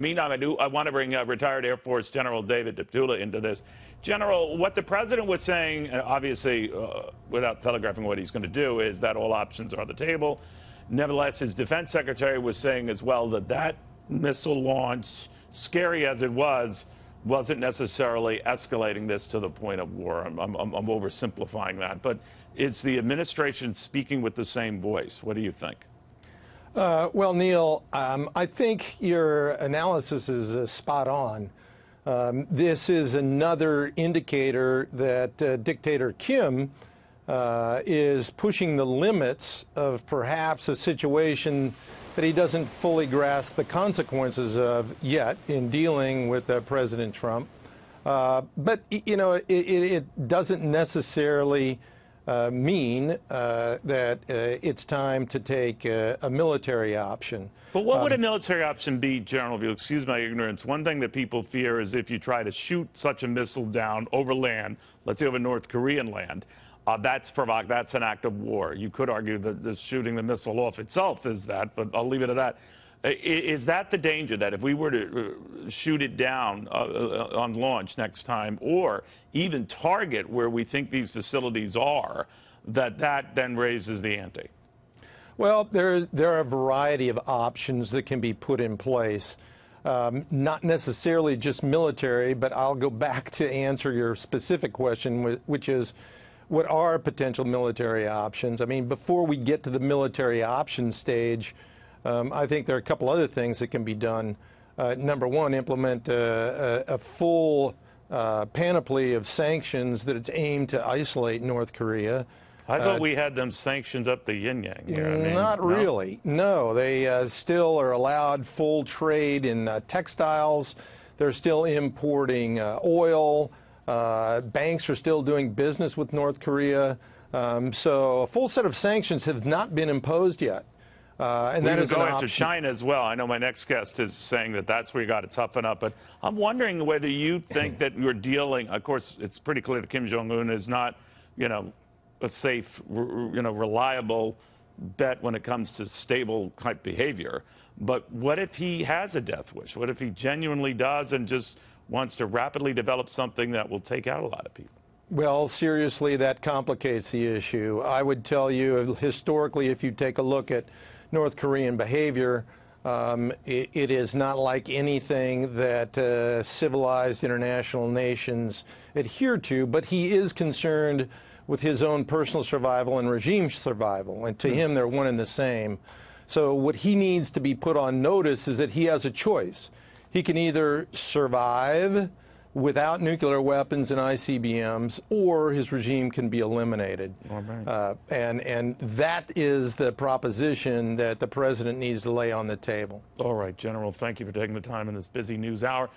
Meantime, I want to bring retired Air Force General David Deptula into this. General, what the president was saying, obviously, without telegraphing what he's going to do, is that all options are on the table. Nevertheless, his defense secretary was saying as well that that missile launch, scary as it was, wasn't necessarily escalating this to the point of war. I'm oversimplifying that. But is the administration speaking with the same voice? What do you think? Well, Neil, I think your analysis is spot on. This is another indicator that dictator Kim is pushing the limits of perhaps a situation that he doesn't fully grasp the consequences of yet in dealing with President Trump. But, you know, it doesn't necessarily mean that it's time to take a military option. But what would a military option be, General? If you'll excuse my ignorance, one thing that people fear is if you try to shoot such a missile down over land, let's say over North Korean land, that's an act of war. You could argue that the shooting the missile off itself is that, but I'll leave it at that. Is that the danger, that if we were to shoot it down on launch next time, or even target where we think these facilities are, that then raises the ante? Well, there are a variety of options that can be put in place. Not necessarily just military, but I'll go back to answer your specific question, which is, what are potential military options? I mean, before we get to the military option stage, I think there are a couple other things that can be done. Number one, implement a full panoply of sanctions that it's aimed to isolate North Korea. I thought we had them sanctioned up the yin-yang here. I mean, not really. No, they still are allowed full trade in textiles. They're still importing oil. Banks are still doing business with North Korea. So a full set of sanctions have not been imposed yet. And that is an option. To China as well. I know my next guest is saying that that's where you got to toughen up. But I'm wondering whether you think that you're dealing, of course, it's pretty clear that Kim Jong-un is not, you know, a safe, you know, reliable bet when it comes to stable type behavior. But what if he has a death wish? What if he genuinely does and just wants to rapidly develop something that will take out a lot of people? Well, seriously, that complicates the issue. I would tell you, historically, if you take a look at North Korean behavior, it is not like anything that civilized international nations adhere to, but he is concerned with his own personal survival and regime survival, and to him they're one and the same. So what he needs to be put on notice is that he has a choice. He can either survive without nuclear weapons and ICBMs, or his regime can be eliminated. Right. And that is the proposition that the president needs to lay on the table. All right, General, thank you for taking the time in this busy news hour.